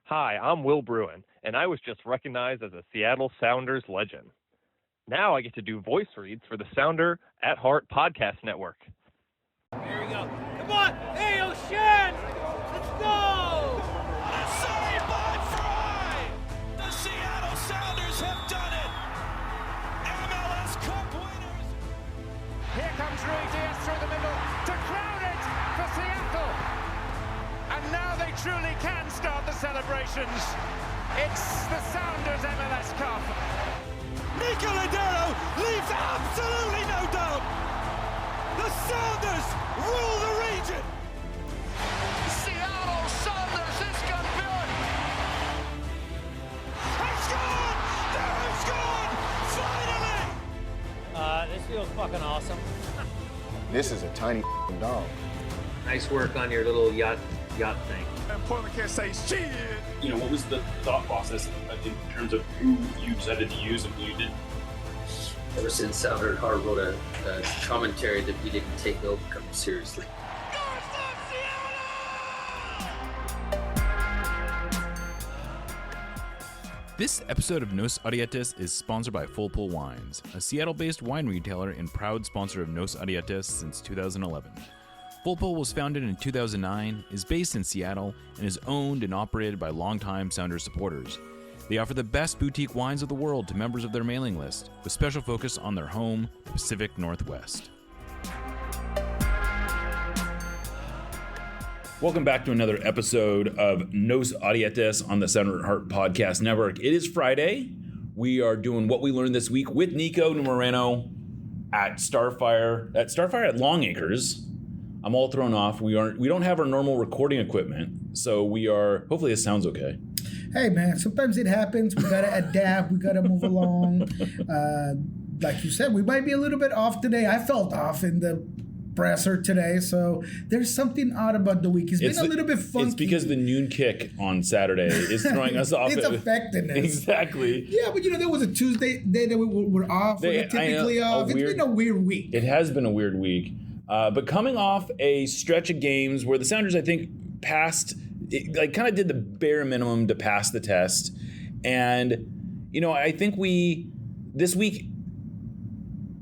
Hi, I'm Will Bruin, and I was just recognized as a Seattle Sounders legend. Now I get to do voice reads for the Sounder at Heart podcast network. Here we go. Come on! Hey, O'Shan! Let's go! What a save by Fry! The Seattle Sounders have done it! MLS Cup winners! Here comes Rui Diaz through the middle to crown it for Seattle! And now they truly can start the celebrations. It's the Sounders MLS Cup. Niko leaves absolutely no doubt. The Sounders rule the region. Seattle Sounders is campeón. It's gone! It's gone! Finally! This feels fucking awesome. This is a tiny dog. Nice work on your little yacht thing. And Portland can't say shit. You know, what was the thought process in terms of who you decided to use and who you didn't? Ever since Sounder at Heart wrote a commentary that we didn't take Overcome seriously. This episode of Nos Arietes is sponsored by Full Pull Wines, a Seattle-based wine retailer and proud sponsor of Nos Arietes since 2011. Full Pull was founded in 2009, is based in Seattle, and is owned and operated by longtime Sounders supporters. They offer the best boutique wines of the world to members of their mailing list, with special focus on their home, the Pacific Northwest. Welcome back to another episode of Nos Arietes on the Sounder at Heart Podcast Network. It is Friday. We are doing What We Learned This Week with Niko Moreno at Starfire at Longacres. I'm all thrown off. We don't have our normal recording equipment, so we are. Hopefully, this sounds okay. Hey man, sometimes it happens. We gotta adapt. We gotta move along. Like you said, we might be a little bit off today. I felt off in the presser today, so there's something odd about the week. It's been a little bit funky. It's because the noon kick on Saturday is throwing us off. It's affecting us. Exactly. Yeah, but there was a Tuesday day that we're off. We're typically off. It's been a weird week. It has been a weird week. But coming off a stretch of games where the Sounders, I think, passed, kind of did the bare minimum to pass the test. And, I think this week,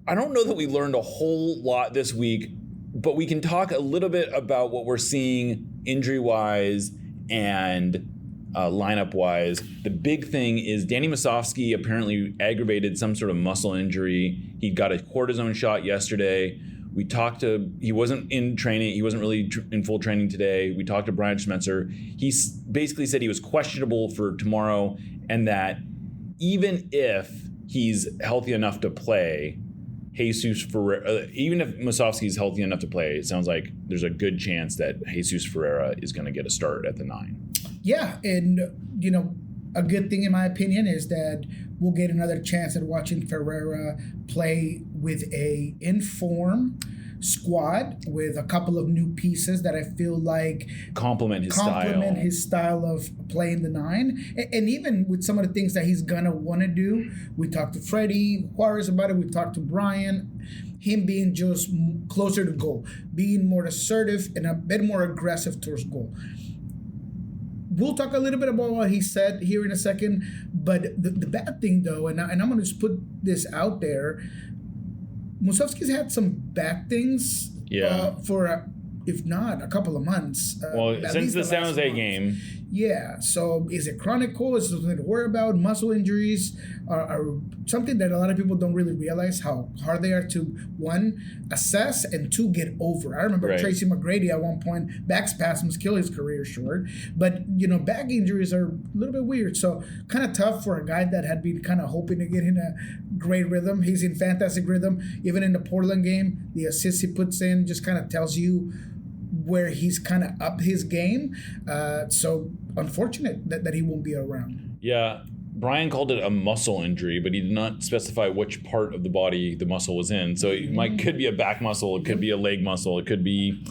I don't know that we learned a whole lot this week, but we can talk a little bit about what we're seeing injury-wise and lineup-wise. The big thing is Danny Musovski apparently aggravated some sort of muscle injury. He got a cortisone shot yesterday. He wasn't in training. He wasn't really in full training today. We talked to Brian Schmetzer. He basically said he was questionable for tomorrow, and that even if he's healthy enough to play, Jesús Ferreira, even if Musovski is healthy enough to play, it sounds like there's a good chance that Jesús Ferreira is going to get a start at the 9. Yeah, and a good thing in my opinion is that we'll get another chance at watching Ferreira play with a in-form squad with a couple of new pieces that I feel like complement his style of playing the 9, and even with some of the things that he's gonna want to do. We talked to Freddie Juarez about it. We talked to Brian. Him being just closer to goal, being more assertive and a bit more aggressive towards goal. We'll talk a little bit about what he said here in a second, but the bad thing though, and I'm going to just put this out there, Musovski's had some bad things for, if not a couple of months. Since the San Jose game. Yeah, so is it chronic cold? Is it something to worry about? Muscle injuries are something that a lot of people don't really realize how hard they are to, 1, assess, and 2, get over. I remember Tracy McGrady at one point, back spasms kill his career short. But, back injuries are a little bit weird. So kind of tough for a guy that had been kind of hoping to get in a great rhythm. He's in fantastic rhythm. Even in the Portland game, the assist he puts in just kind of tells you where he's kind of up his game. So unfortunate that he won't be around. Yeah. Brian called it a muscle injury, but he did not specify which part of the body the muscle was in. So it could be a back muscle, it could be a leg muscle, it could be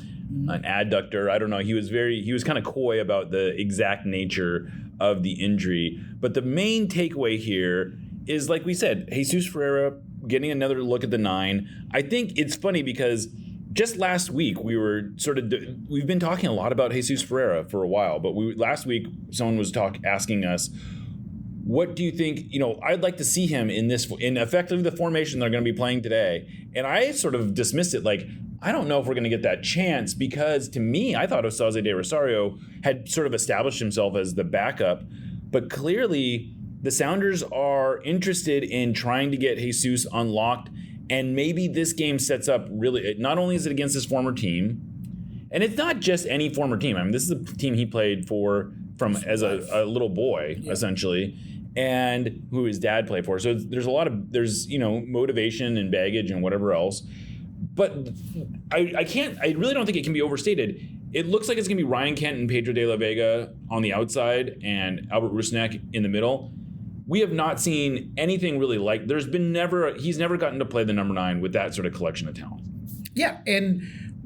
an adductor. I don't know. He was kind of coy about the exact nature of the injury. But the main takeaway here is, like we said, Jesús Ferreira getting another look at the 9. I think it's funny because just last week we've been talking a lot about Jesús Ferreira for a while, but last week someone was asking us, what do you think, I'd like to see him in effectively the formation they're going to be playing today. And I sort of dismissed it like, I don't know if we're going to get that chance, because to me, I thought Osaze de Rosario had sort of established himself as the backup, but clearly the Sounders are interested in trying to get Jesús unlocked. And maybe this game sets up really, not only is it against his former team, and it's not just any former team. I mean, this is a team he played as a little boy, essentially, and who his dad played for. So there's motivation and baggage and whatever else. But I really don't think it can be overstated. It looks like it's going to be Ryan Kent and Pedro de la Vega on the outside and Albert Rusnak in the middle. We have not seen anything really like. He's never gotten to play the number 9 with that sort of collection of talent. Yeah, and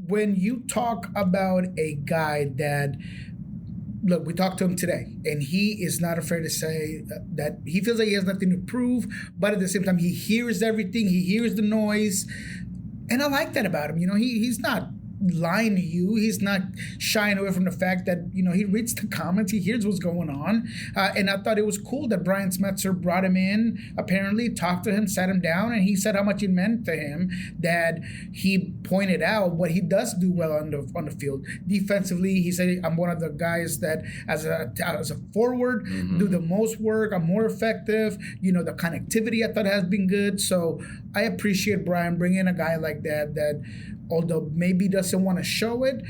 when you talk about a guy that, look, we talked to him today, and he is not afraid to say that he feels like he has nothing to prove, but at the same time, he hears everything, he hears the noise, and I like that about him. He's not lying to you. He's not shying away from the fact that, he reads the comments, he hears what's going on. And I thought it was cool that Brian Smetzer brought him in, apparently talked to him, sat him down, and he said how much it meant to him that he pointed out what he does do well on the field. Defensively, he said, I'm one of the guys that as a forward, do the most work. I'm more effective. The connectivity I thought has been good. So I appreciate Brian bringing in a guy like that although maybe doesn't want to show it,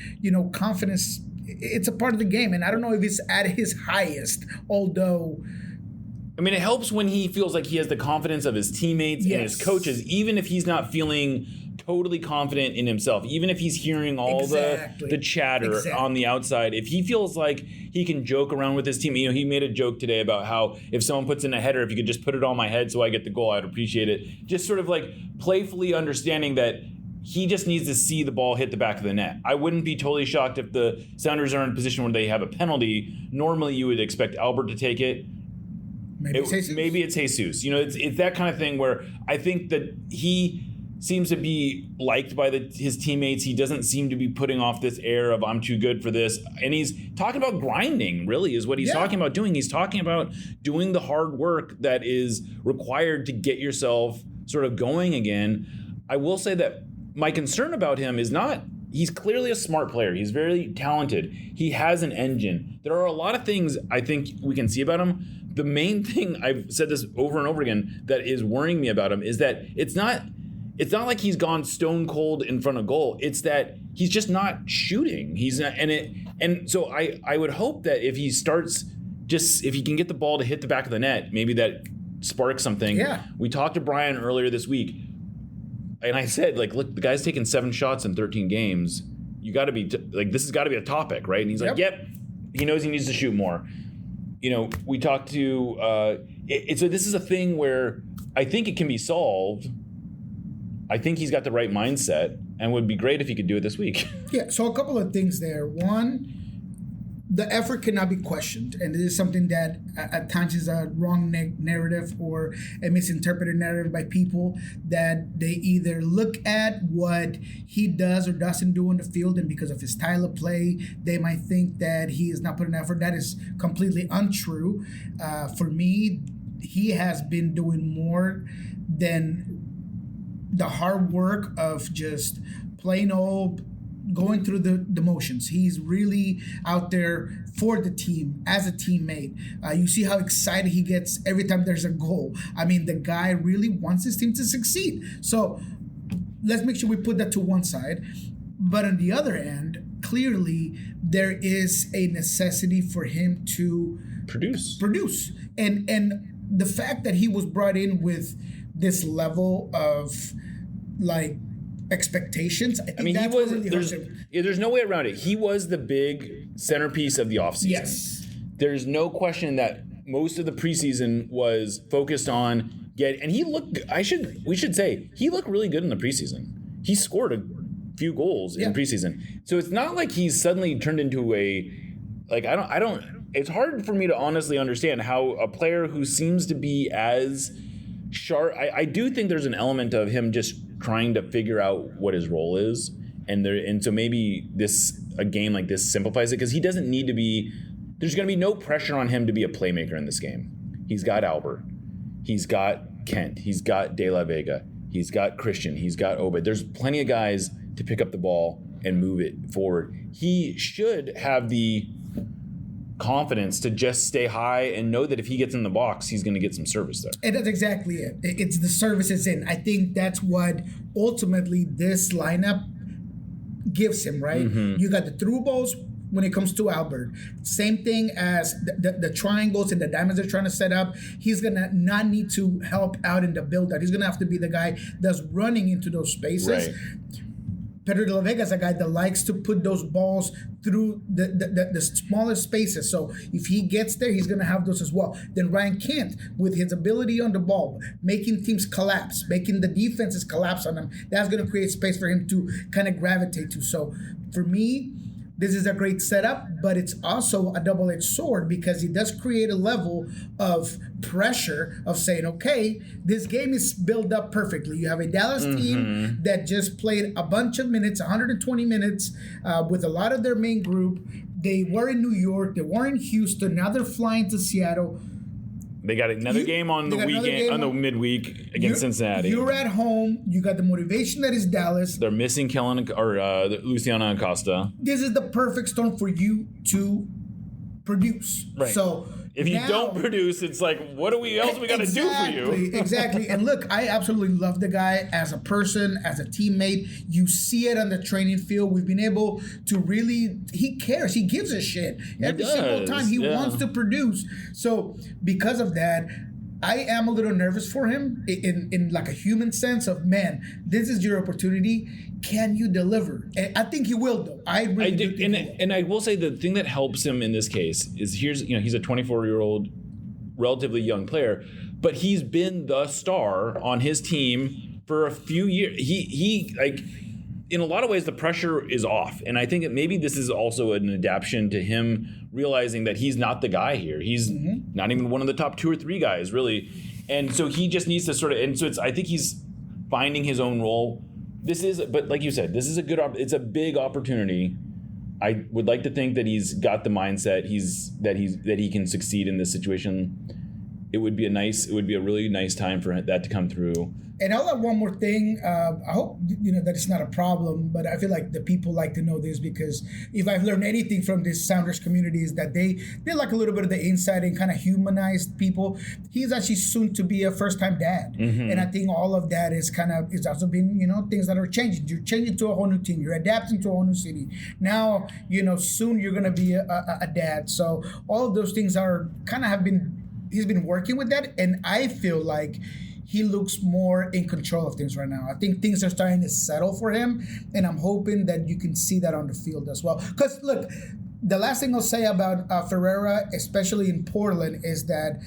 confidence, it's a part of the game. And I don't know if it's at his highest, although... I mean, it helps when he feels like he has the confidence of his teammates and his coaches, even if he's not feeling totally confident in himself, even if he's hearing all the chatter on the outside. If he feels like he can joke around with his team, he made a joke today about how if someone puts in a header, if you could just put it on my head so I get the goal, I'd appreciate it. Just sort of like playfully understanding that he just needs to see the ball hit the back of the net. I wouldn't be totally shocked if the Sounders are in a position where they have a penalty. Normally, you would expect Albert to take it. Maybe it's Jesus. It's that kind of thing where I think that he seems to be liked by his teammates. He doesn't seem to be putting off this air of I'm too good for this. And he's talking about grinding, really, is what he's talking about doing. He's talking about doing the hard work that is required to get yourself sort of going again. I will say that my concern about him is not, he's clearly a smart player. He's very talented. He has an engine. There are a lot of things I think we can see about him. The main thing, I've said this over and over again, that is worrying me about him is that it's not like he's gone stone cold in front of goal. It's that he's just not shooting. He's not, and so I would hope that if he can get the ball to hit the back of the net, maybe that sparks something. Yeah. We talked to Brian earlier this week. And I said, look, the guy's taken 7 shots in 13 games. You got to be, this has got to be a topic, right? And he's like, yep. He knows he needs to shoot more. We talked to, so this is a thing where I think it can be solved. I think he's got the right mindset and would be great if he could do it this week. Yeah, so a couple of things there. One, the effort cannot be questioned, and it is something that at times is a wrong narrative or a misinterpreted narrative by people, that they either look at what he does or doesn't do in the field, and because of his style of play, they might think that he is not putting effort. That is completely untrue. For me, he has been doing more than the hard work of just plain old going through the motions. He's really out there for the team as a teammate. You see how excited he gets every time there's a goal. I mean, the guy really wants his team to succeed. So let's make sure we put that to one side. But on the other end, clearly there is a necessity for him to produce. And the fact that he was brought in with this level of expectations. I mean, he was. There's no way around it. He was the big centerpiece of the offseason. Yes. There's no question that most of the preseason was focused on and he looked. We should say he looked really good in the preseason. He scored a few goals in preseason. So it's not like he's suddenly turned into I don't. It's hard for me to honestly understand how a player who seems to be as sharp. I do think there's an element of him just trying to figure out what his role is. And so maybe a game like this simplifies it because he doesn't need to be. There's going to be no pressure on him to be a playmaker in this game. He's got Albert, he's got Kent, he's got De La Vega, he's got Christian, he's got Obed. There's plenty of guys to pick up the ball and move it forward. He should have the confidence to just stay high and know that if he gets in the box, he's going to get some service there. And that's exactly it. It's the services in. I think that's what ultimately this lineup gives him, right? Mm-hmm. You got the through balls when it comes to Albert. Same thing as the triangles and the diamonds they're trying to set up. He's going to not need to help out in the build-out. He's going to have to be the guy that's running into those spaces. Right. Pedro de la Vega is a guy that likes to put those balls through the smallest spaces. So if he gets there, he's going to have those as well. Then Ryan Kent, with his ability on the ball, making teams collapse, making the defenses collapse on him, that's going to create space for him to kind of gravitate to. So for me, this is a great setup, but it's also a double-edged sword because it does create a level of pressure of saying, okay, this game is built up perfectly. You have a Dallas team that just played a bunch of minutes, 120 minutes, with a lot of their main group. They were in New York. They were in Houston. Now they're flying to Seattle. They got another game on the weekend, on the midweek against Cincinnati. You're at home. You got the motivation that is Dallas. They're missing Luciano Acosta. This is the perfect storm for you to produce. Right. So if you don't produce, it's like, what else we got to do for you? Exactly. And look, I absolutely love the guy as a person, as a teammate. You see it on the training field. We've been able to really, he cares. He gives a shit. Every single time he wants to produce. So because of that, I am a little nervous for him in like a human sense of, man, this is your opportunity. Can you deliver? And I think he will, though. I really do think he will. And I will say the thing that helps him in this case is he's a 24-year-old, relatively young player, but he's been the star on his team for a few years. He in a lot of ways, the pressure is off. And I think that maybe this is also an adaptation to him realizing that he's not the guy here. He's not even one of the top 2 or 3 guys, really. And so he just needs to I think he's finding his own role. But like you said, this is it's a big opportunity. I would like to think that he's got the mindset that he can succeed in this situation. It would be a really nice time for that to come through. And I'll add one more thing. I hope that it's not a problem, but I feel like the people like to know this because if I've learned anything from this Sounders community is that they like a little bit of the insight and kind of humanized people. He's actually soon to be a first-time dad, and I think all of that is also been things that are changing. You're changing to a whole new team. You're adapting to a whole new city. Now soon you're gonna be a dad. So all of those things are he's been working with that, and I feel like he looks more in control of things right now. I think things are starting to settle for him, and I'm hoping that you can see that on the field as well. Because, look, the last thing I'll say about Ferreira, especially in Portland, is that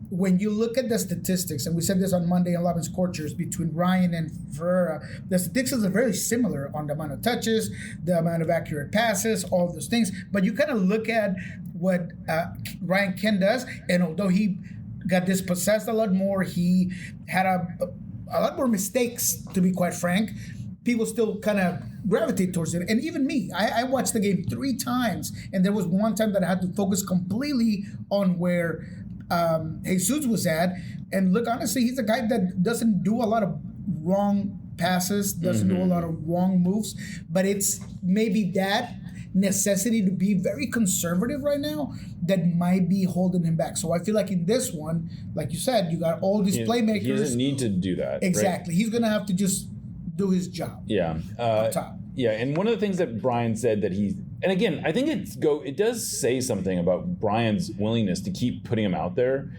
when you look at the statistics, and we said this on Monday in Love and Scorchers, between Ryan and Ferreira, the statistics are very similar on the amount of touches, the amount of accurate passes, all of those things. But you kind of look at what Ryan Kent does, and although he got dispossessed a lot more, he had a lot more mistakes, to be quite frank. People still kind of gravitate towards it. And even me, I watched the game 3 times, and there was one time that I had to focus completely on where Jesus was at. And look, honestly, he's a guy that doesn't do a lot of wrong passes, doesn't do a lot of wrong moves, but it's maybe that necessity to be very conservative right now that might be holding him back. So I feel like in this one, like you said, you got all these playmakers. He doesn't need to do that. Exactly. Right? He's going to have to just do his job. Yeah. Up top. Yeah, and one of the things that Brian said that and again, I think it does say something about Brian's willingness to keep putting him out there,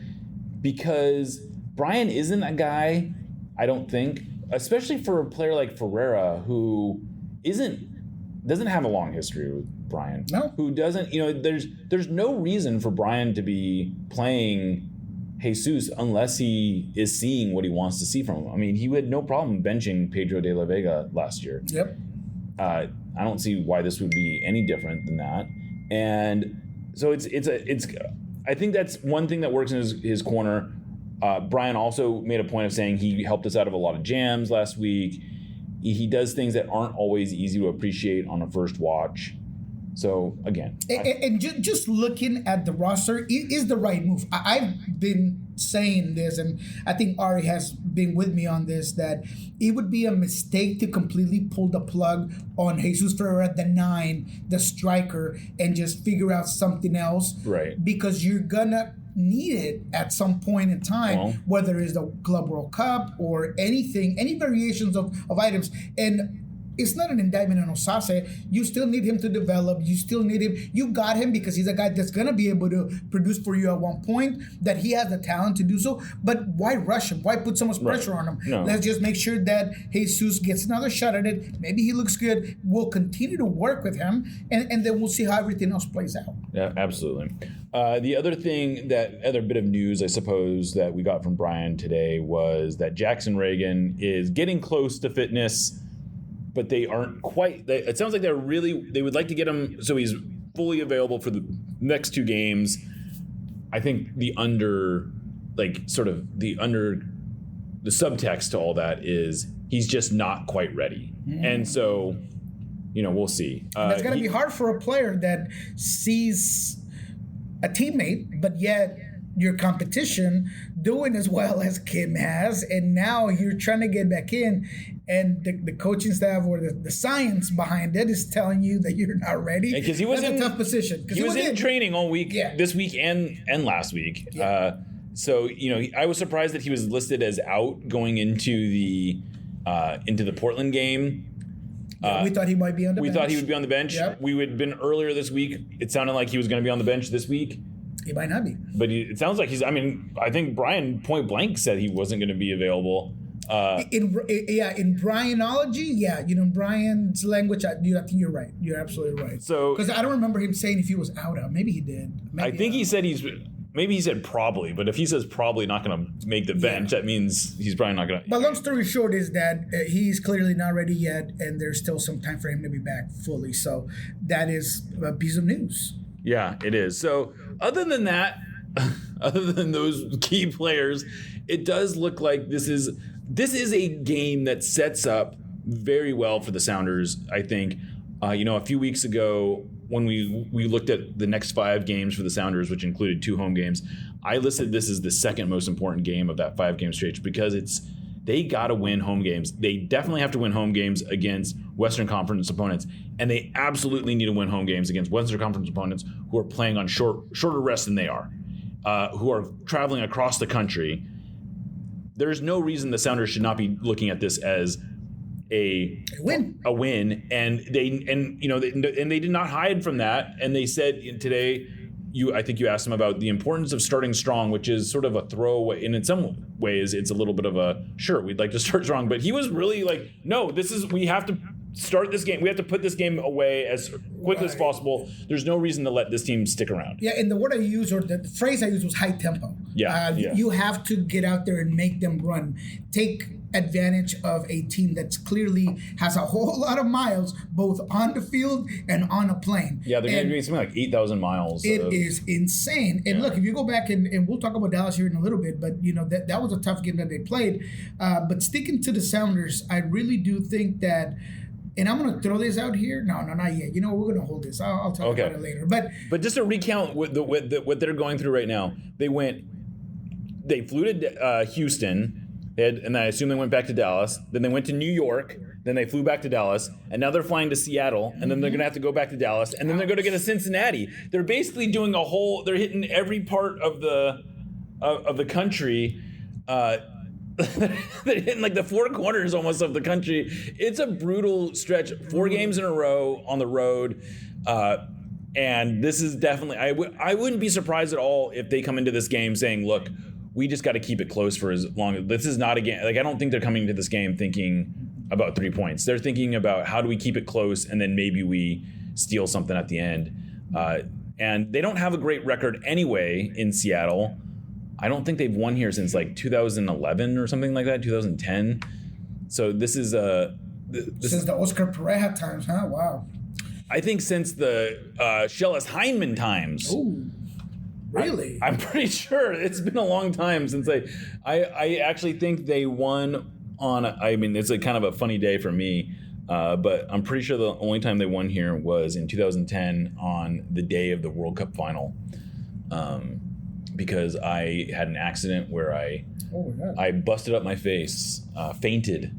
because Brian isn't a guy, I don't think, especially for a player like Ferreira, who doesn't have a long history with Brian. No. Who doesn't, there's no reason for Brian to be playing Jesus unless he is seeing what he wants to see from him. I mean, he had no problem benching Pedro de la Vega last year. Yep. I don't see why this would be any different than that. And so I think that's one thing that works in his corner. Brian also made a point of saying he helped us out of a lot of jams last week. He does things that aren't always easy to appreciate on a first watch. So again, and just looking at the roster is the right move. I've been saying this, and I think Ari has been with me on this, that it would be a mistake to completely pull the plug on Jesús Ferreira, the 9, the striker, and just figure out something else. Right. Because you're gonna need it at some point in time, whether it's the Club World Cup or anything, any variations of items. And it's not an indictment on Osase. You still need him to develop. You still need him. You got him because he's a guy that's going to be able to produce for you at one point, that he has the talent to do so. But why rush him? Why put so much pressure on him? No. Let's just make sure that Jesus gets another shot at it. Maybe he looks good. We'll continue to work with him, and then we'll see how everything else plays out. Yeah, absolutely. The other bit of news, I suppose, that we got from Brian today was that Jackson Reagan is getting close to fitness, but they aren't quite. It sounds like they would like to get him so he's fully available for the next 2 games. I think the subtext to all that is he's just not quite ready. And so, we'll see. That's going to be hard for a player that sees a teammate, but yet your competition doing as well as Kim has, and now you're trying to get back in, and the coaching staff or the science behind it is telling you that you're not ready. Because he was in a tough position. He was in training all week, this week and last week. Yeah. So I was surprised that he was listed as out going into the Portland game. We thought he might be on the bench. We thought he would be on the bench. Yep. We had been earlier this week. It sounded like he was going to be on the bench this week. He might not be. But it sounds like I think Brian point blank said he wasn't going to be available. In Brianology, in Brian's language, I think you're right. You're absolutely right. So, because I don't remember him saying if he was out. Maybe he did. I think he said maybe he said probably, but if he says probably not going to make the bench, that means he's probably not going to. But long story short is that he's clearly not ready yet, and there's still some time for him to be back fully. So that is a piece of news. Yeah, it is. So other than that, other than those key players, it does look like this is a game that sets up very well for the Sounders, I think. A few weeks ago, when we looked at the next 5 games for the Sounders, which included 2 home games, I listed this as the second most important game of that 5-game stretch because they got to win home games. They definitely have to win home games against Western Conference opponents, and they absolutely need to win home games against Western Conference opponents who are playing on shorter rest than they are, who are traveling across the country. There's no reason the Sounders should not be looking at this as a win, and they did not hide from that. And they said today, I think you asked him about the importance of starting strong, which is sort of a throwaway, and in some ways it's a little bit of a sure, we'd like to start strong, but he was really like, no, we have to start this game. We have to put this game away as quickly as possible. There's no reason to let this team stick around. Yeah, and the word I used, or the phrase I used, was high tempo. You have to get out there and make them run. Take advantage of a team that's clearly has a whole lot of miles, both on the field and on a plane. Yeah, they're going to be something like 8,000 miles. It is insane. And look, if you go back and we'll talk about Dallas here in a little bit, but that was a tough game that they played. But sticking to the Sounders, I really do think that. And I'm going to throw this out here. No, not yet. We're going to hold this. I'll talk about it later. But just to recount what they're going through right now, they flew to Houston, and I assume they went back to Dallas. Then they went to New York. Then they flew back to Dallas, and now they're flying to Seattle, and then they're going to have to go back to Dallas, and then they're going to get to Cincinnati. They're basically doing they're hitting every part of the country. They're hitting like the 4 corners almost of the country. It's a brutal stretch. 4 games in a row on the road. And this is definitely, I wouldn't be surprised at all if they come into this game saying, look, we just got to keep it close for as long as this is not a game. Like, I don't think they're coming into this game thinking about 3 points. They're thinking about how do we keep it close, and then maybe we steal something at the end. And they don't have a great record anyway in Seattle. I don't think they've won here since like 2011 or something like that, 2010. So this is since the Oscar Pereira times, huh? Wow. I think since the Shellis Heineman times. Ooh, really? I'm pretty sure it's been a long time since I actually think they won I mean, it's a kind of a funny day for me, but I'm pretty sure the only time they won here was in 2010 on the day of the World Cup final, because I had an accident where I busted up my face, fainted.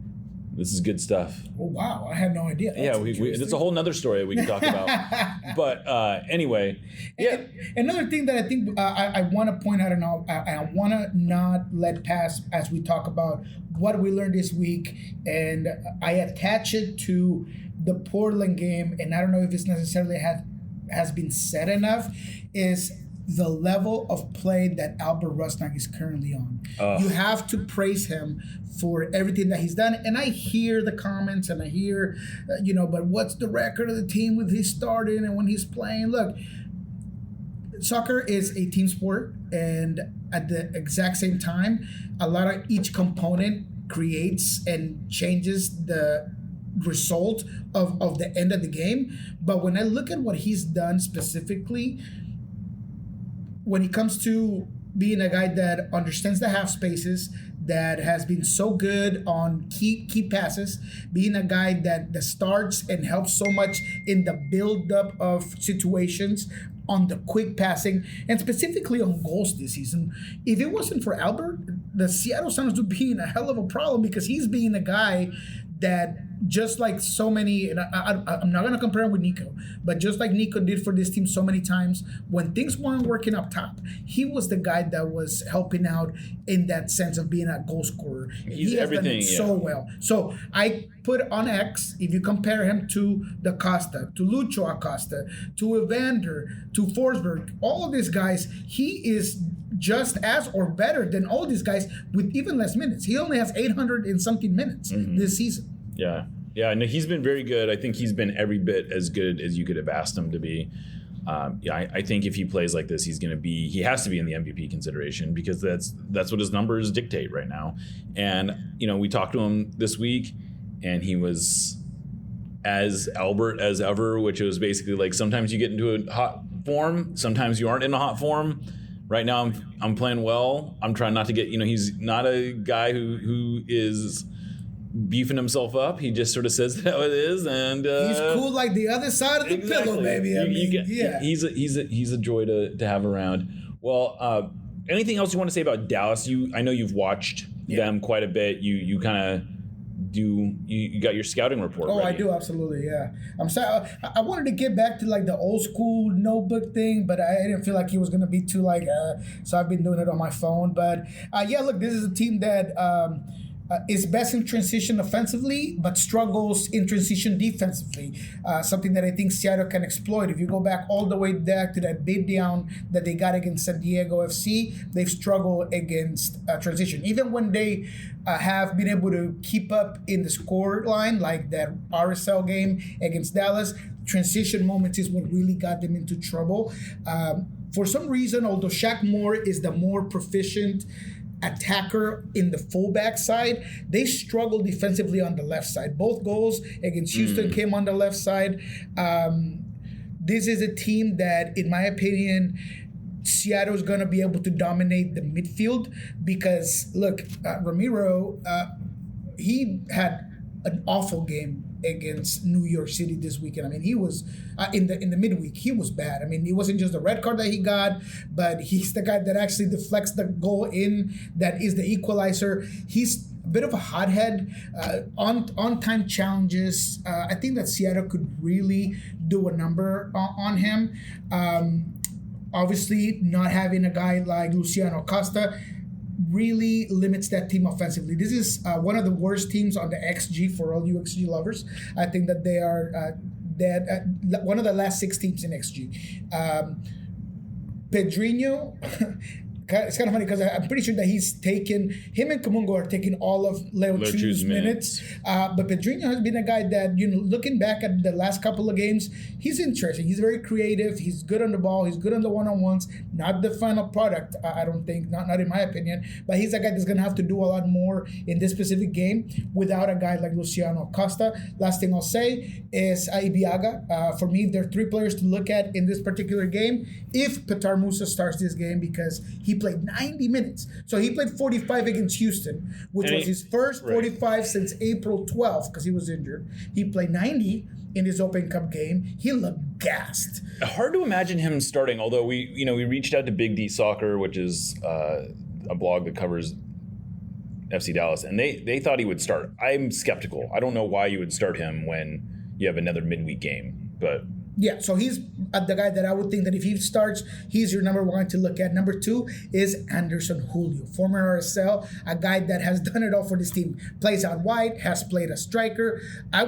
This is good stuff. Oh, wow. I had no idea. That's it's a whole nother story that we can talk about. But anyway, yeah. Another thing that I think I want to point out, and I want to not let pass as we talk about what we learned this week, and I attach it to the Portland game, and I don't know if it's necessarily has been said enough, is the level of play that Albert Rusnak is currently on. You have to praise him for everything that he's done. And I hear the comments and I hear, but what's the record of the team with his starting and when he's playing? Look, soccer is a team sport. And at the exact same time, a lot of each component creates and changes the result of the end of the game. But when I look at what he's done specifically, when it comes to being a guy that understands the half spaces, that has been so good on key passes, being a guy that starts and helps so much in the build-up of situations, on the quick passing, and specifically on goals this season. If it wasn't for Albert, the Seattle Sounders would be in a hell of a problem, because he's being a guy that, just like so many, and I'm not going to compare him with Niko, but just like Niko did for this team so many times, when things weren't working up top, he was the guy that was helping out in that sense of being a goal scorer. He has done it so well. So I put on X, if you compare him to the Costa, to Luciano Acosta, to Evander, to Forsberg, all of these guys, he is just as or better than all these guys with even less minutes. He only has 800 and something minutes this season. Yeah, no, he's been very good. I think he's been every bit as good as you could have asked him to be. I think if he plays like this, he has to be in the MVP consideration, because that's what his numbers dictate right now. And, we talked to him this week, and he was as Albert as ever, which was basically like, sometimes you get into a hot form, sometimes you aren't in a hot form. Right now I'm playing well. I'm trying not to get, he's not a guy who is beefing himself up. He just sort of says it how it is, and he's cool like the other side of the pillow, baby. He's a joy to have around. Well, anything else you want to say about Dallas? I know you've watched them quite a bit. You kind of you got your scouting report ready. I do, absolutely, yeah. I'm sorry, I wanted to get back to like the old school notebook thing, but I didn't feel like it was going to be too so I've been doing it on my phone. But look, this is a team that is best in transition offensively, but struggles in transition defensively. Something that I think Seattle can exploit. If you go back all the way back to that beatdown that they got against San Diego FC, they've struggled against transition. Even when they have been able to keep up in the score line, like that RSL game against Dallas, transition moments is what really got them into trouble. For some reason, although Shaq Moore is the more proficient attacker in the fullback side, they struggle defensively on the left side. Both goals against Houston came on the left side. This is a team that, in my opinion, Seattle's going to be able to dominate the midfield, because, look, Ramiro, he had an awful game against New York City this weekend. I mean, he was in the midweek, he was bad. I mean, it wasn't just the red card that he got, but he's the guy that actually deflects the goal in, that is the equalizer. He's a bit of a hothead, on-time challenges. I think that Seattle could really do a number on him. Obviously, not having a guy like Luciano Acosta really limits that team offensively. This is one of the worst teams on the XG for all you XG lovers. I think that they are one of the last 6 teams in XG. Pedrinho, it's kind of funny because I'm pretty sure that him and Kamungo are taking all of Leo Chu's minutes. But Pedrinho has been a guy that, looking back at the last couple of games, he's interesting. He's very creative. He's good on the ball. He's good on the one-on-ones. Not the final product, I don't think, not in my opinion. But he's a guy that's going to have to do a lot more in this specific game without a guy like Luciano Acosta. Last thing I'll say is Ibeagha. For me, there are 3 players to look at in this particular game if Petar Musa starts this game, because he played 90 minutes. So he played 45 against Houston, which was his first 45 since April 12th because he was injured. He played 90 in his Open Cup game. He looked gassed. Hard to imagine him starting, although we reached out to Big D Soccer, which is a blog that covers FC Dallas, and they thought he would start. I'm skeptical. I don't know why you would start him when you have another midweek game, but... Yeah, so he's the guy that I would think that if he starts, he's your number one to look at. Number two is Anderson Julio, former RSL, a guy that has done it all for this team. Plays out wide, has played a striker. I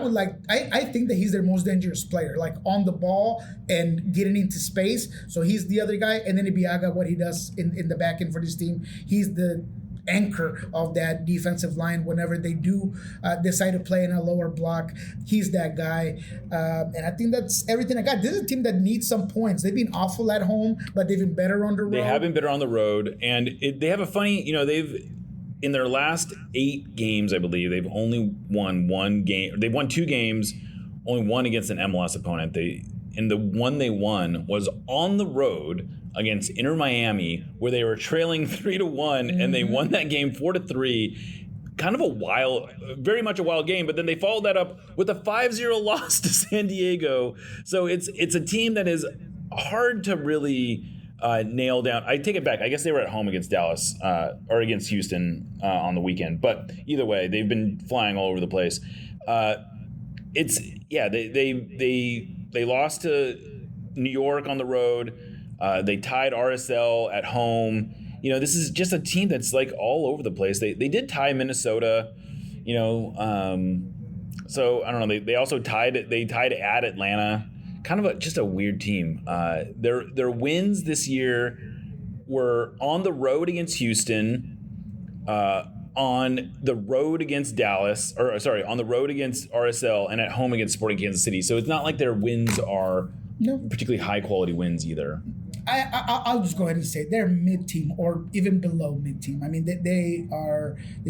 think that he's their most dangerous player, like on the ball and getting into space. So he's the other guy. And then Ibiaga, what he does in the back end for this team, he's the anchor of that defensive line whenever they do decide to play in a lower block. He's that guy. And I think that's everything I got. This is a team that needs some points. They've been awful at home, but they've been better on the road. They have been better on the road. And they have a funny, they've, in their last 8 games, I believe, they've only won 1 game. They've won 2 games, only one against an MLS opponent. And the one they won was on the road against Inter Miami, where they were trailing 3-1, and they won that game 4-3. Kind of very much a wild game, but then they followed that up with a 5-0 loss to San Diego. So it's a team that is hard to really nail down. I take it back. I guess they were at home against Dallas or against Houston on the weekend. But either way, they've been flying all over the place. They lost to New York on the road. They tied RSL at home. This is just a team that's like all over the place. They did tie Minnesota, so I don't know. They also tied at Atlanta. Kind of just a weird team. Their wins this year were on the road against Houston, on the road against Dallas, on the road against RSL, and at home against Sporting Kansas City. So it's not like their wins are particularly high quality wins either. I'll just go ahead and say they're mid-team or even below mid-team. I mean, they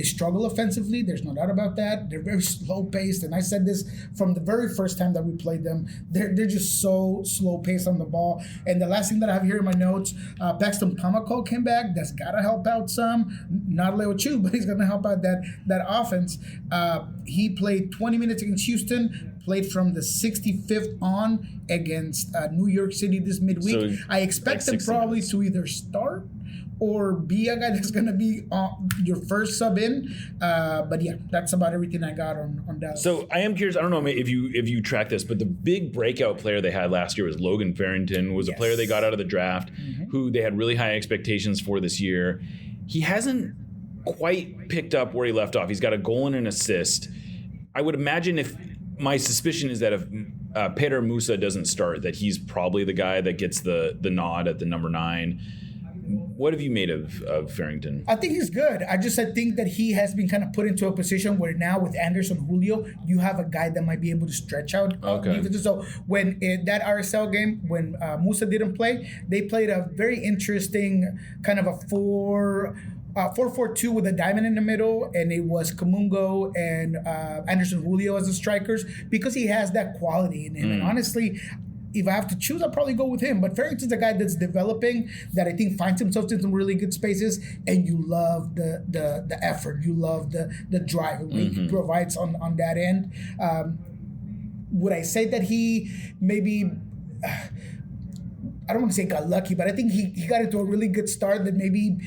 struggle offensively. There's no doubt about that. They're very slow-paced, and I said this from the very first time that we played them. They're just so slow-paced on the ball. And the last thing that I have here in my notes, Paxton Pomako came back. That's got to help out some. Not Leo Chu, but he's going to help out that offense. He played 20 minutes against Houston. Played from the 65th on against New York City this midweek. So I expect him probably to either start or be a guy that's going to be your first sub in. But yeah, that's about everything I got on Dallas. So I am curious. I don't know if you track this, but the big breakout player they had last year was Logan Farrington. Was a player they got out of the draft, who they had really high expectations for this year. He hasn't quite picked up where he left off. He's got a goal and an assist. I would imagine my suspicion is that if Peter Musa doesn't start, that he's probably the guy that gets the nod at the number 9. What have you made of Farrington? I think he's good. I think that he has been kind of put into a position where now with Anderson Julio, you have a guy that might be able to stretch out. So when that RSL game, when Musa didn't play, they played a very interesting kind of a 4-4-2 with a diamond in the middle, and it was Kamungo and Anderson Julio as the strikers because he has that quality in him. And honestly, if I have to choose, I'll probably go with him. But Farrington's a guy that's developing, that I think finds himself in some really good spaces, and you love the effort, you love the drive he provides on that end. Would I say that he maybe... I don't want to say got lucky, but I think he got into a really good start that maybe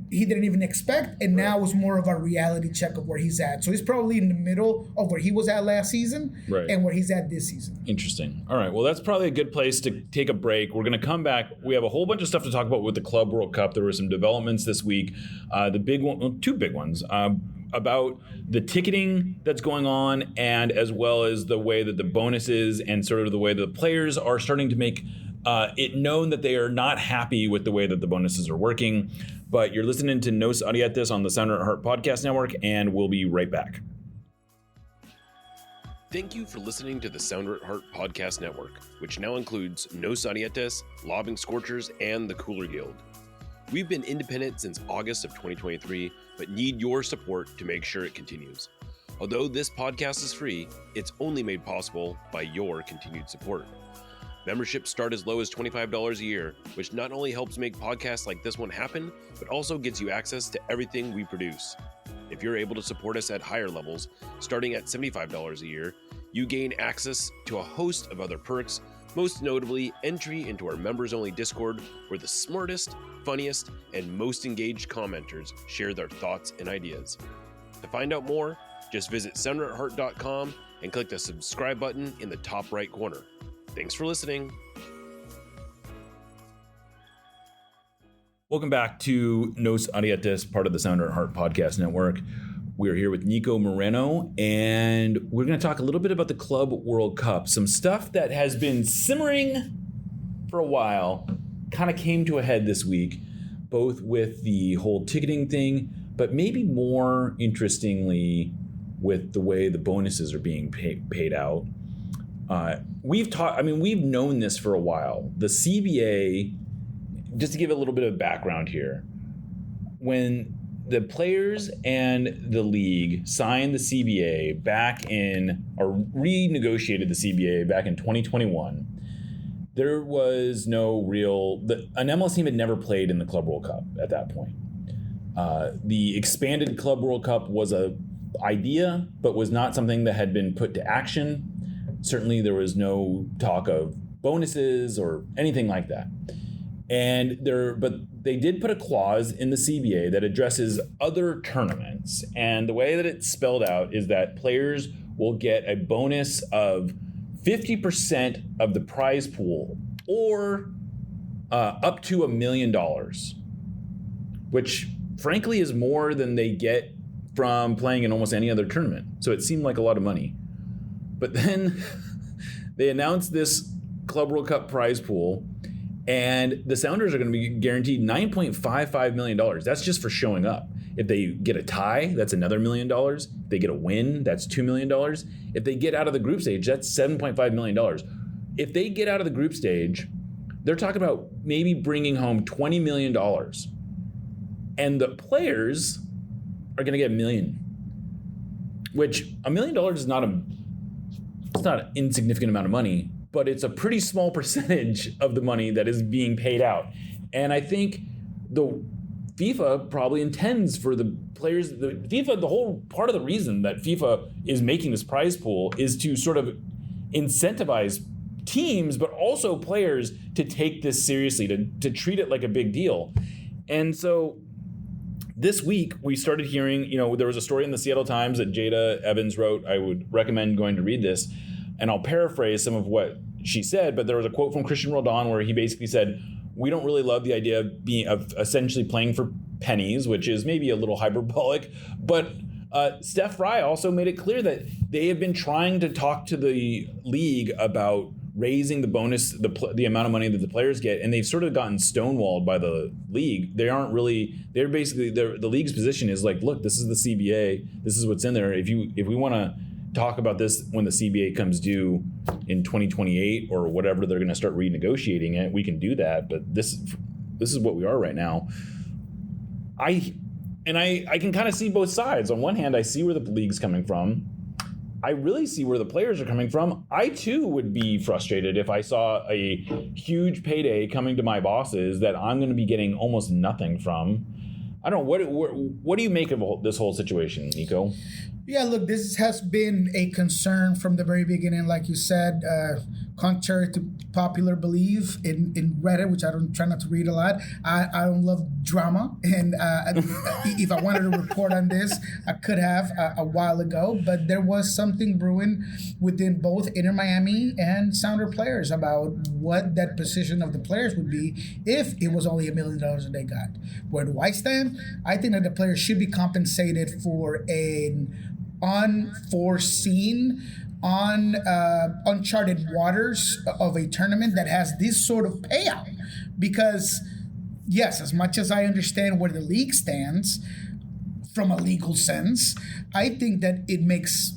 he didn't even expect, and now it's more of a reality check of where he's at. So he's probably in the middle of where he was at last season and where he's at this season. Interesting. All right, well, that's probably a good place to take a break. We're going to come back. We have a whole bunch of stuff to talk about with the Club World Cup. There were some developments this week. The big one, well, 2 big ones, about the ticketing that's going on, and as well as the way that the bonuses and sort of the way that the players are starting to make it known that they are not happy with the way that the bonuses are working. But you're listening to Nos Arietes on the Sounder at Heart Podcast Network, and we'll be right back. Thank you for listening to the Sounder at Heart Podcast Network, which now includes Nos Arietes, Lobbing Scorchers, and the Cooler Guild. We've been independent since August of 2023, but need your support to make sure it continues. Although this podcast is free, it's only made possible by your continued support. Memberships start as low as $25 a year, which not only helps make podcasts like this one happen, but also gets you access to everything we produce. If you're able to support us at higher levels, starting at $75 a year, you gain access to a host of other perks, most notably entry into our members-only Discord, where the smartest, funniest, and most engaged commenters share their thoughts and ideas. To find out more, just visit sounderatheart.com and click the subscribe button in the top right corner. Thanks for listening. Welcome back to Nos Arietes, part of the Sounder at Heart Podcast Network. We're here with Niko Moreno, and we're going to talk a little bit about the Club World Cup. Some stuff that has been simmering for a while kind of came to a head this week, both with the whole ticketing thing, but maybe more interestingly with the way the bonuses are being paid out. We've known this for a while. The CBA, just to give a little bit of background here, when the players and the league signed the CBA or renegotiated the CBA back in 2021, there was no an MLS team had never played in the Club World Cup at that point. The expanded Club World Cup was an idea, but was not something that had been put to action. Certainly there was no talk of bonuses or anything like that. But they did put a clause in the CBA that addresses other tournaments. And the way that it's spelled out is that players will get a bonus of 50% of the prize pool, or up to $1 million, which frankly is more than they get from playing in almost any other tournament. So it seemed like a lot of money. But then they announced this Club World Cup prize pool, and the Sounders are going to be guaranteed $9.55 million. That's just for showing up. If they get a tie, that's another $1 million. If they get a win, that's $2 million. If they get out of the group stage, that's $7.5 million. If they get out of the group stage, they're talking about maybe bringing home $20 million. And the players are going to get $1 million, which $1 million is not an insignificant amount of money, but it's a pretty small percentage of the money that is being paid out. And I think the FIFA probably intends for the players, the whole part of the reason that FIFA is making this prize pool is to sort of incentivize teams, but also players to take this seriously, to treat it like a big deal. And so this week we started hearing, there was a story in the Seattle Times that Jada Evans wrote. I would recommend going to read this, and I'll paraphrase some of what she said, but there was a quote from Christian Roldan where he basically said, we don't really love the idea of essentially playing for pennies, which is maybe a little hyperbolic, but Steph Fry also made it clear that they have been trying to talk to the league about raising the bonus, the amount of money that the players get, and they've sort of gotten stonewalled by the league. The league's position is like, look, this is the CBA, this is what's in there. If we want to talk about this when the CBA comes due in 2028 or whatever, they're going to start renegotiating it, we can do that. But this is what we are right now. I can kind of see both sides. On one hand, I see where the league's coming from. I really see where the players are coming from. I too would be frustrated if I saw a huge payday coming to my bosses that I'm going to be getting almost nothing from. I don't know, what do you make of this whole situation, Niko? Yeah, look, this has been a concern from the very beginning, like you said, contrary to popular belief in Reddit, which I don't try not to read a lot. I don't love drama, and if I wanted to report on this, I could have a while ago, but there was something brewing within both Inter Miami and Sounder players about what that position of the players would be if it was only $1 million that they got. Where do I stand? I think that the players should be compensated for an unforeseen, uncharted waters of a tournament that has this sort of payout. Because, yes, as much as I understand where the league stands from a legal sense, I think that it makes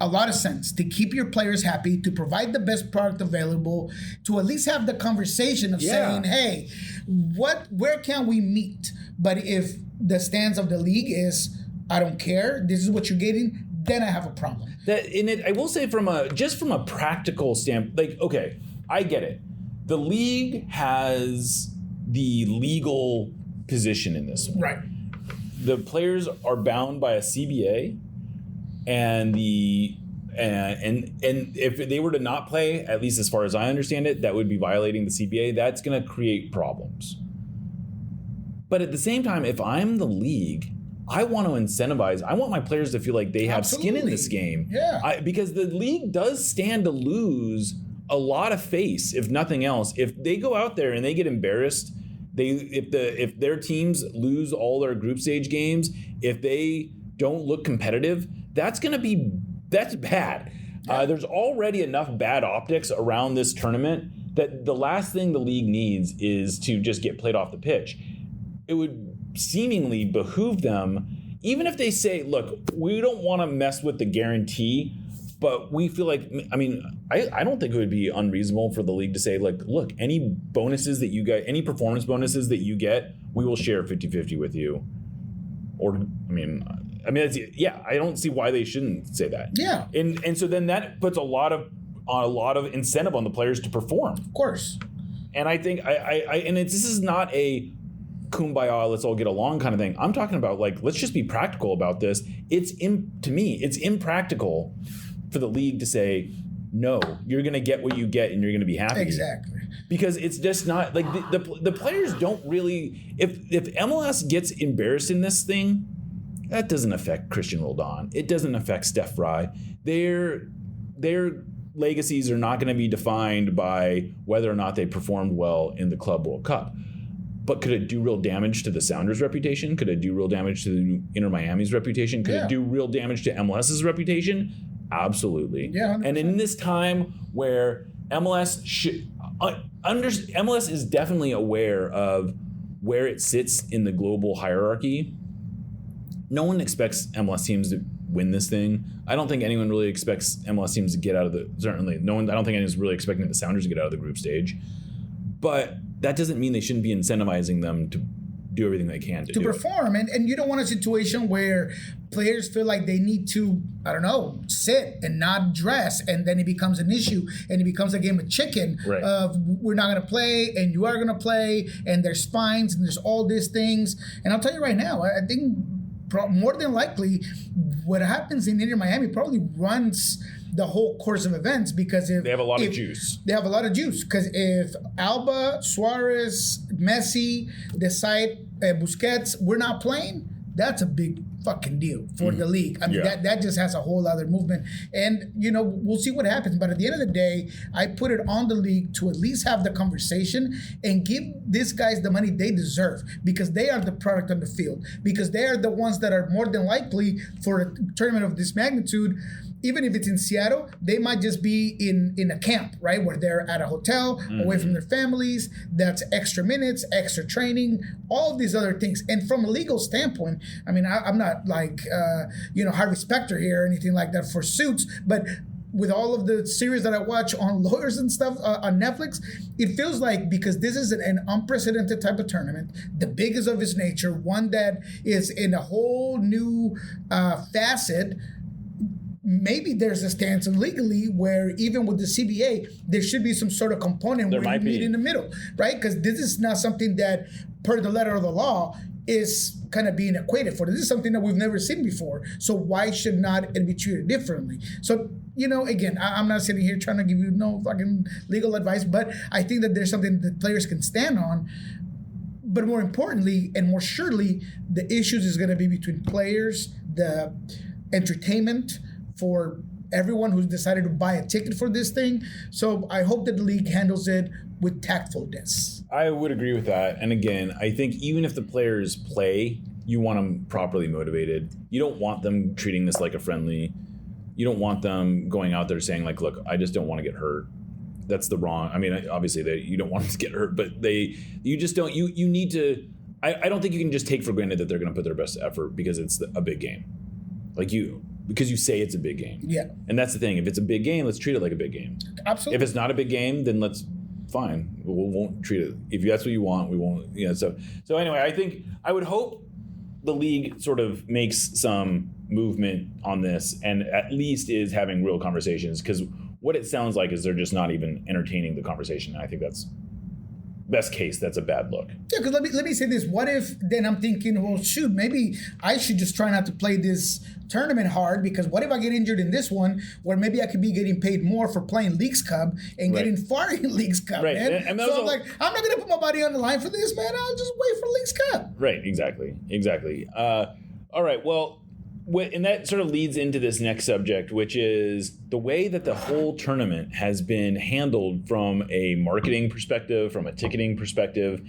a lot of sense to keep your players happy, to provide the best product available, to at least have the conversation of saying, hey, where can we meet? But if the stance of the league is, I don't care, this is what you're getting, then I have a problem. I will say from a practical standpoint, like, okay, I get it. The league has the legal position in this one. Right. The players are bound by a CBA, and if they were to not play, at least as far as I understand it, that would be violating the CBA. That's going to create problems. But at the same time, if I'm the league, I want to incentivize. I want my players to feel like they have skin in this game. Yeah. Because the league does stand to lose a lot of face, if nothing else. If they go out there and they get embarrassed, if their teams lose all their group stage games, if they don't look competitive, that's bad. There's already enough bad optics around this tournament that the last thing the league needs is to just get played off the pitch. It would seemingly behoove them, even if they say, look, we don't want to mess with the guarantee, but we feel like, I don't think it would be unreasonable for the league to say, like, look, any bonuses that you get, any performance bonuses that you get, we will share 50-50 with you. Or, I don't see why they shouldn't say that. Yeah. And so then that puts a lot of incentive on the players to perform. Of course. And I think this is not a kumbaya, let's all get along kind of thing. I'm talking about, like, let's just be practical about this. To me, it's impractical for the league to say, no, you're going to get what you get and you're going to be happy. Exactly. Because it's just not, like, the players don't really, if MLS gets embarrassed in this thing, that doesn't affect Christian Roldan. It doesn't affect Steph Fry. Their legacies are not going to be defined by whether or not they performed well in the Club World Cup. But could it do real damage to the Sounders' reputation? Could it do real damage to Inter Miami's reputation? Could it do real damage to MLS's reputation? Absolutely. Yeah. 100%. And in this time where MLS is definitely aware of where it sits in the global hierarchy, no one expects MLS teams to win this thing. I don't think anyone really expects MLS teams to get out of I don't think anyone's really expecting the Sounders to get out of the group stage. But that doesn't mean they shouldn't be incentivizing them to do everything they can to perform. And you don't want a situation where players feel like they need to, sit and not dress, and then it becomes an issue and it becomes a game of chicken of we're not going to play and you are going to play, and there's fines and there's all these things. And I'll tell you right now, I think more than likely what happens in Inter Miami probably runs the whole course of events, because if they have a lot of juice. They have a lot of juice, because if Alba, Suarez, Messi decide Busquets, we're not playing, that's a big fucking deal for the league. That just has a whole other movement. And, we'll see what happens. But at the end of the day, I put it on the league to at least have the conversation and give these guys the money they deserve, because they are the product on the field, because they are the ones that are more than likely for a tournament of this magnitude. Even if it's in Seattle, they might just be in a camp, right? Where they're at a hotel, away from their families. That's extra minutes, extra training, all of these other things. And from a legal standpoint, I'm not like, Harvey Specter here or anything like that for Suits, but with all of the series that I watch on lawyers and stuff on Netflix, it feels like, because this is an unprecedented type of tournament, the biggest of its nature, one that is in a whole new facet, maybe there's a stance legally where even with the CBA, there should be some sort of component where you meet in the middle, right? Because this is not something that, per the letter of the law, is kind of being equated for. This is something that we've never seen before. So why should not it be treated differently? So, again, I'm not sitting here trying to give you no fucking legal advice, but I think that there's something that players can stand on. But more importantly, and more surely, the issues is going to be between players, the entertainment for everyone who's decided to buy a ticket for this thing. So I hope that the league handles it with tactfulness. I would agree with that. And again, I think even if the players play, you want them properly motivated. You don't want them treating this like a friendly. You don't want them going out there saying, like, look, I just don't want to get hurt. That's the wrong. Obviously, you don't want them to get hurt, but you just don't. You need to. I don't think you can just take for granted that they're going to put their best effort because it's a big game. Because you say it's a big game. Yeah. And that's the thing. If it's a big game, let's treat it like a big game. Absolutely. If it's not a big game, then fine. We won't treat it. If that's what you want, we won't. So anyway, I think I would hope the league sort of makes some movement on this and at least is having real conversations, because what it sounds like is they're just not even entertaining the conversation. And I think that's best case. That's a bad look. Yeah, because let me say this. What if then I'm thinking, well, shoot, maybe I should just try not to play this tournament hard, because what if I get injured in this one where maybe I could be getting paid more for playing Leagues Cup and getting far in Leagues Cup, man. And so I'm like, I'm not going to put my body on the line for this, man. I'll just wait for Leagues Cup. Right, exactly. All right, well, and that sort of leads into this next subject, which is the way that the whole tournament has been handled from a marketing perspective, from a ticketing perspective.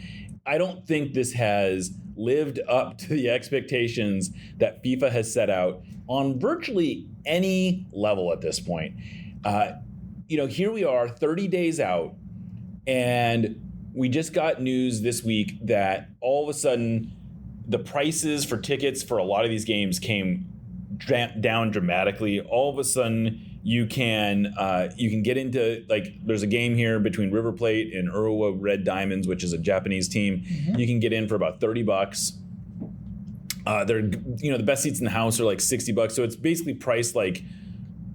I don't think this has lived up to the expectations that FIFA has set out on virtually any level at this point. Here we are 30 days out, and we just got news this week that all of a sudden the prices for tickets for a lot of these games came down dramatically. All of a sudden you can get into, like, there's a game here between River Plate and Urawa Red Diamonds, which is a Japanese team. Mm-hmm. You can get in for about $30. They're, the best seats in the house are like $60. So it's basically priced like,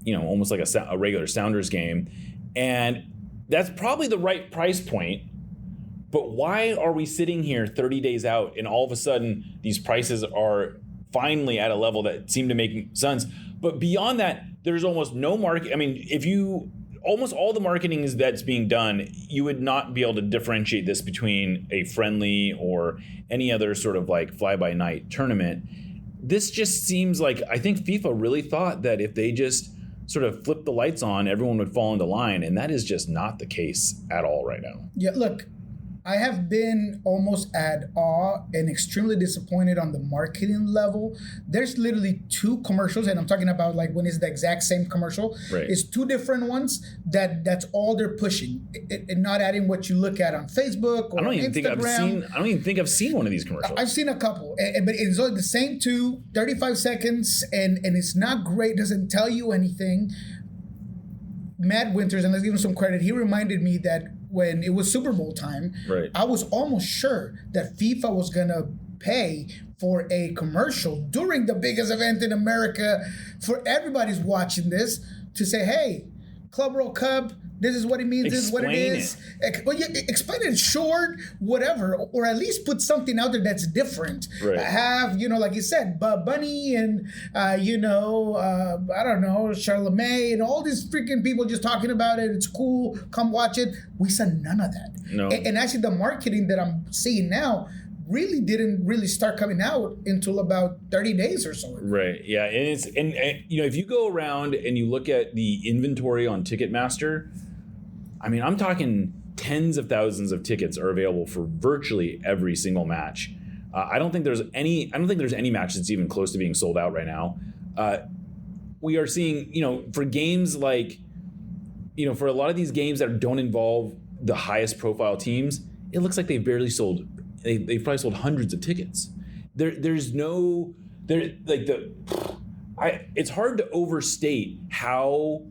almost like a regular Sounders game. And that's probably the right price point. But why are we sitting here 30 days out and all of a sudden these prices are finally at a level that seem to make sense? But beyond that, there's almost no market. I mean, almost all the marketing that's being done, you would not be able to differentiate this between a friendly or any other sort of like fly-by-night tournament. This just seems like, I think FIFA really thought that if they just sort of flipped the lights on, everyone would fall into line, and that is just not the case at all right now. Yeah, look, I have been almost at awe and extremely disappointed on the marketing level. There's literally 2 commercials, and I'm talking about like when it's the exact same commercial. Right. It's 2 different ones that's all they're pushing, and not adding what you look at on Facebook or Instagram. I don't even think I've seen one of these commercials. I've seen a couple, but it's only the same 2, 35 seconds, and it's not great. Doesn't tell you anything. Matt Winters, and let's give him some credit, he reminded me that when it was Super Bowl time, right, I was almost sure that FIFA was going to pay for a commercial during the biggest event in America for everybody's watching this to say, hey, Club World Cup, this is what it means, this is what it is. Well, yeah, explain it short, whatever, or at least put something out there that's different. Right. Have, like you said, Bunny and, I don't know, Charlemagne and all these freaking people just talking about it. It's cool. Come watch it. We saw none of that. No. And actually the marketing that I'm seeing now really didn't really start coming out until about 30 days or so. Right. Yeah. And if you go around and you look at the inventory on Ticketmaster, I mean, I'm talking tens of thousands of tickets are available for virtually every single match. I don't think there's any match that's even close to being sold out right now. We are seeing, for games like, for a lot of these games that don't involve the highest profile teams, it looks like they've probably sold hundreds of tickets. It's hard to overstate how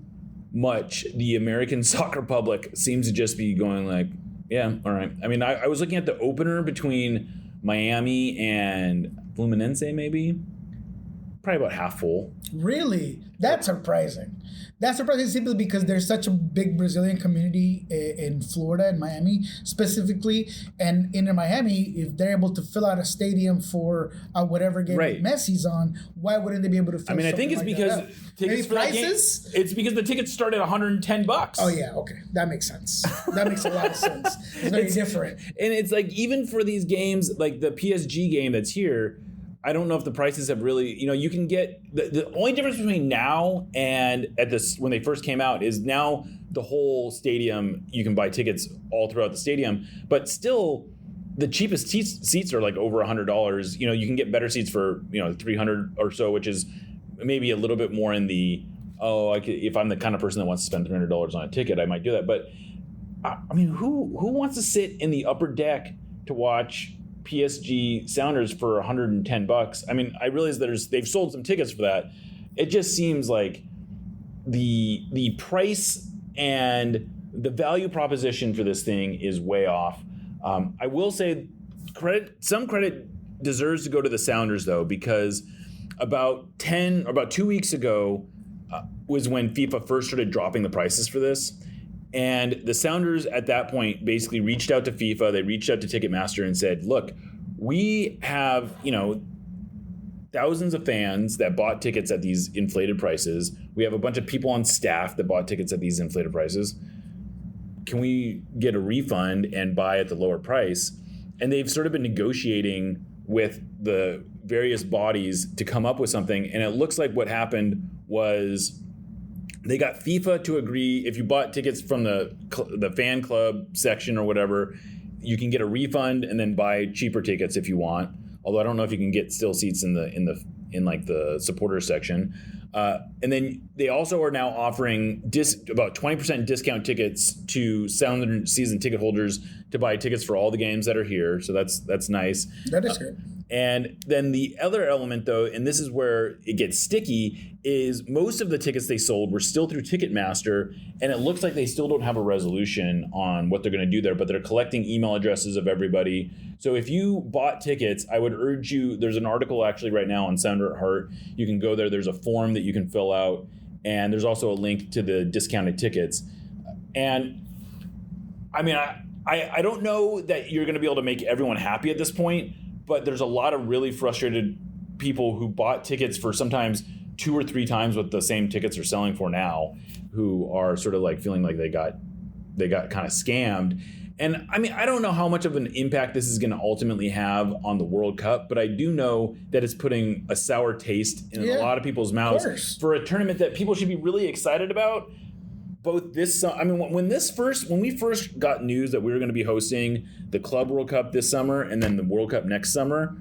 much the American soccer public seems to just be going like, yeah, all right. I mean, I was looking at the opener between Miami and Fluminense, maybe. Probably about half full. Really? That's surprising. That's surprising simply because there's such a big Brazilian community in Florida and Miami specifically. And in Miami, if they're able to fill out a stadium for whatever game Messi's on, why wouldn't they be able to fill I think it's because tickets for prices? That game, it's because the tickets start at $110. Oh, yeah. Okay. That makes sense. That makes a lot of sense. It's very different. And it's like, even for these games, like the PSG game that's here, I don't know if the prices have really, you can get the only difference between now and when they first came out is now the whole stadium, you can buy tickets all throughout the stadium, but still the cheapest seats are like over $100. You can get better seats for, $300 or so, which is maybe a little bit more in the, if I'm the kind of person that wants to spend $300 on a ticket, I might do that. But I mean, who wants to sit in the upper deck to watch PSG Sounders for $110? I mean, I realize they've sold some tickets for that. It just seems like the price and the value proposition for this thing is way off. I will say some credit deserves to go to the Sounders though, because about 2 weeks ago, was when FIFA first started dropping the prices for this. And the Sounders at that point basically reached out to FIFA. They reached out to Ticketmaster and said, look, we have, thousands of fans that bought tickets at these inflated prices. We have a bunch of people on staff that bought tickets at these inflated prices. Can we get a refund and buy at the lower price? And they've sort of been negotiating with the various bodies to come up with something. And it looks like what happened was they got FIFA to agree, if you bought tickets from the fan club section or whatever, you can get a refund and then buy cheaper tickets if you want. Although I don't know if you can get still seats in the supporters section. And then they also are now offering about 20% discount tickets to Sounder season ticket holders to buy tickets for all the games that are here. So that's nice. That is good. And then the other element, though, and this is where it gets sticky, is most of the tickets they sold were still through Ticketmaster, and it looks like they still don't have a resolution on what they're going to do there, but they're collecting email addresses of everybody. So if you bought tickets, I would urge you, there's an article actually right now on Sounder at Heart. You can go there. There's a form that you can fill out, and there's also a link to the discounted tickets. And I mean, I don't know that you're going to be able to make everyone happy at this point, but there's a lot of really frustrated people who bought tickets for sometimes 2 or 3 times what the same tickets are selling for now, who are sort of like feeling like they got kind of scammed. And I mean, I don't know how much of an impact this is going to ultimately have on the World Cup, but I do know that it's putting a sour taste in a lot of people's mouths for a tournament that people should be really excited about. Both this, I mean, when we first got news that we were going to be hosting the Club World Cup this summer and then the World Cup next summer,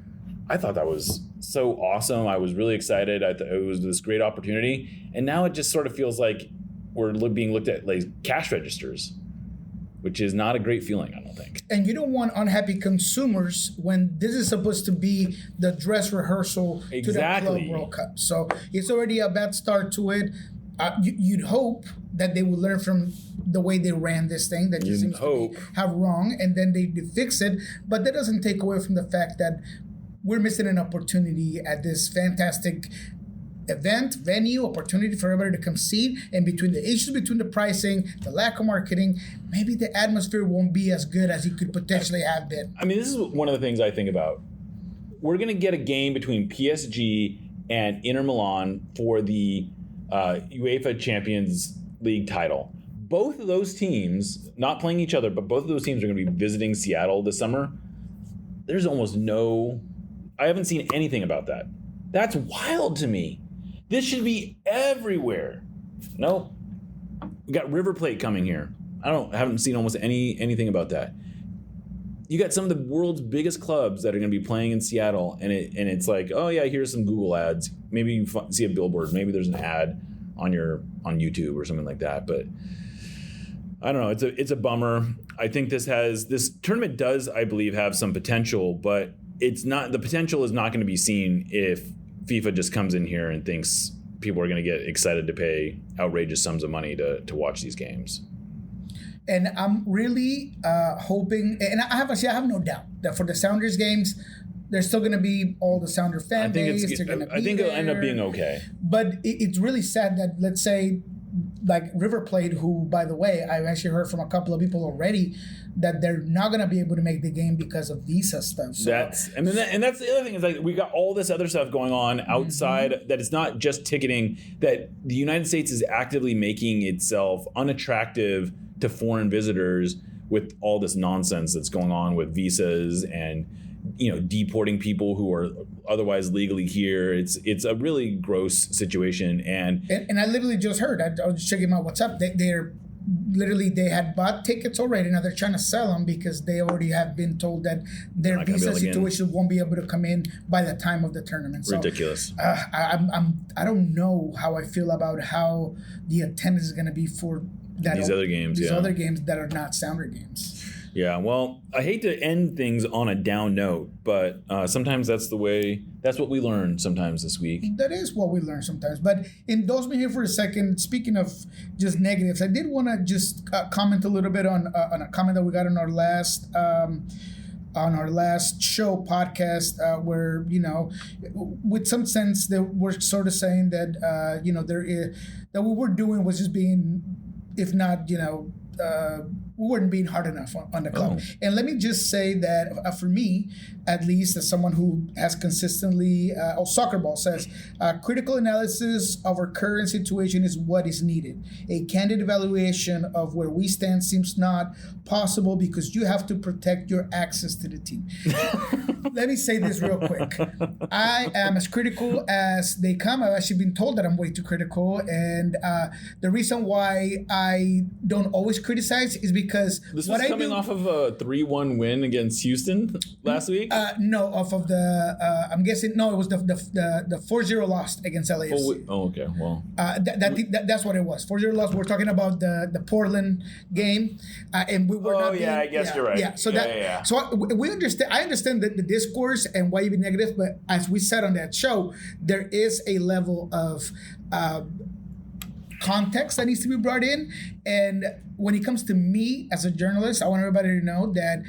I thought that was so awesome. I was really excited. I thought it was this great opportunity, and now it just sort of feels like we're being looked at like cash registers, which is not a great feeling, I don't think. And you don't want unhappy consumers when this is supposed to be the dress rehearsal to the Club World Cup. So it's already a bad start to it. You'd hope that they would learn from the way they ran this thing that just seems to have wrong, and then they fix it. But that doesn't take away from the fact that we're missing an opportunity at this fantastic event, venue, opportunity for everybody to come see. And between the issues, between the pricing, the lack of marketing, maybe the atmosphere won't be as good as it could potentially have been. I mean, this is one of the things I think about. We're going to get a game between PSG and Inter Milan for the UEFA Champions League title. Both of those teams, not playing each other, but both of those teams are going to be visiting Seattle this summer. There's almost I haven't seen anything about that. That's wild to me. This should be everywhere. No, we got River Plate coming here. I haven't seen almost anything about that. You got some of the world's biggest clubs that are going to be playing in Seattle, and it's like, oh yeah, here's some Google ads. Maybe you see a billboard. Maybe there's an ad on YouTube or something like that. But I don't know. It's a bummer. I think this tournament does, I believe, have some potential, but it's not. The potential is not going to be seen if FIFA just comes in here and thinks people are going to get excited to pay outrageous sums of money to watch these games. And I'm really hoping, and I have no doubt that for the Sounders games, there's still going to be all the Sounder fan base. I think it'll end up being okay. But it's really sad that, let's say, like River Plate, who, by the way, I've actually heard from a couple of people already that they're not going to be able to make the game because of visa stuff. So that's the other thing is, like, we got all this other stuff going on outside that it's not just ticketing, that the United States is actively making itself unattractive to foreign visitors with all this nonsense that's going on with visas and, deporting people who are otherwise legally here. It's a really gross situation. And I literally just heard, I was checking my WhatsApp, they had bought tickets already. Now they're trying to sell them because they already have been told that their visa situation won't be able to come in by the time of the tournament. So, ridiculous. I don't know how I feel about how the attendance is going to be for these other games that are not Sounder games. Yeah, well, I hate to end things on a down note, but sometimes that's what we learn sometimes this week. That is what we learn sometimes. But indulge me here for a second. Speaking of just negatives, I did want to just comment a little bit on a comment that we got in our last on our last show podcast, where, with some sense that we're sort of saying that, that what we're doing was just being, if not, we weren't being hard enough on the club. And let me just say that for me, at least as someone who has consistently, Soccer Ball says, critical analysis of our current situation is what is needed. A candid evaluation of where we stand seems not possible because you have to protect your access to the team. Let me say this real quick. I am as critical as they come. I've actually been told that I'm way too critical. And the reason why I don't always criticize is because this was coming off of a 3-1 win against Houston last week. No, off of the I'm guessing it was the 4-0 loss against LAFC. Okay, well, that's what it was. 4-0 loss. We're talking about the Portland game, and we were not. I guess you're right. Yeah, so so we understand. I understand the discourse and why you've been negative, but as we said on that show, there is a level of context that needs to be brought in. And when it comes to me as a journalist, I want everybody to know that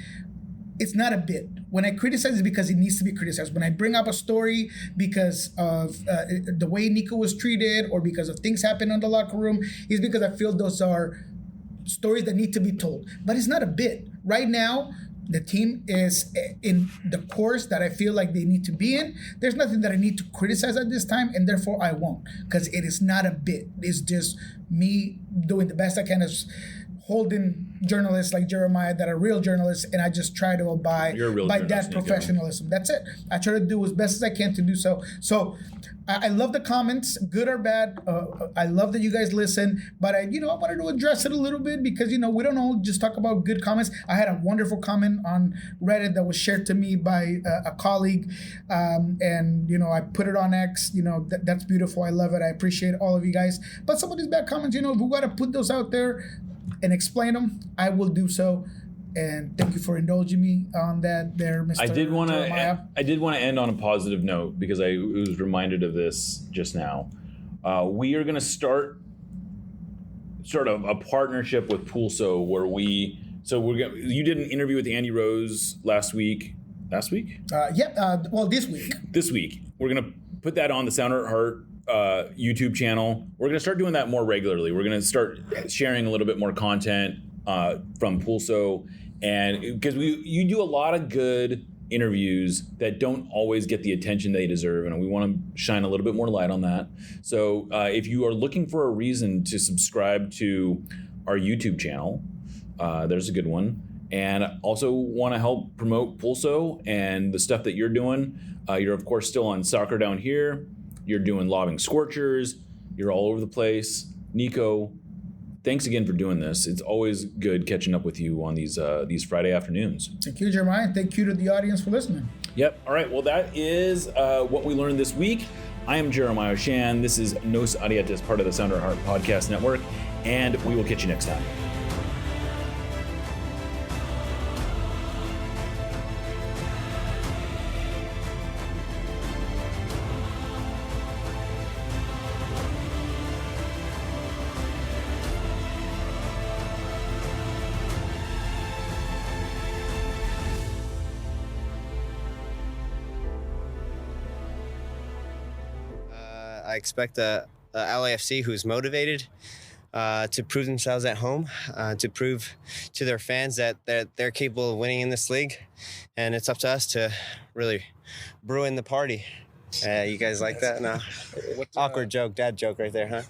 it's not a bit. When I criticize, it's because it needs to be criticized. When I bring up a story because of the way Niko was treated or because of things happening in the locker room, it's because I feel those are stories that need to be told. But it's not a bit. Right now, the team is in the course that I feel like they need to be in. There's nothing that I need to criticize at this time, and therefore I won't, because it is not a bit. It's just me doing the best I can as holding journalists like Jeremiah that are real journalists, and I just try to abide by that professionalism. That's it. I try to do as best as I can to do so. So I love the comments, good or bad. I love that you guys listen, but I wanted to address it a little bit because, we don't all just talk about good comments. I had a wonderful comment on Reddit that was shared to me by a colleague, and, I put it on X. That's beautiful. I love it. I appreciate all of you guys. But some of these bad comments, if we got to put those out there and explain them, I will do so. And thank you for indulging me on that there, Mr. I did want Jeremiah. to end on a positive note because I was reminded of this just now. We are going to start sort of a partnership with Pulso where you did an interview with Andy Rose last week. This week. This week. We're going to put that on the Sounder at Heart YouTube channel. We're going to start doing that more regularly. We're going to start sharing a little bit more content from Pulso, and because you do a lot of good interviews that don't always get the attention they deserve, and we want to shine a little bit more light on that. So if you are looking for a reason to subscribe to our YouTube channel, there's a good one, and also want to help promote Pulso and the stuff that you're doing. You're of course still on Soccer Down Here. You're doing Lobbing Scorchers. You're all over the place. Niko, thanks again for doing this. It's always good catching up with you on these Friday afternoons. Thank you, Jeremiah. Thank you to the audience for listening. Yep. All right. Well, that is what we learned this week. I am Jeremiah Shan. This is Nos Arietes, part of the Sounder Heart Podcast Network, and we will catch you next time. I expect a LAFC who's motivated to prove themselves at home, to prove to their fans that they're capable of winning in this league. And it's up to us to really brew in the party. You guys like that? No. Awkward joke, dad joke right there, huh?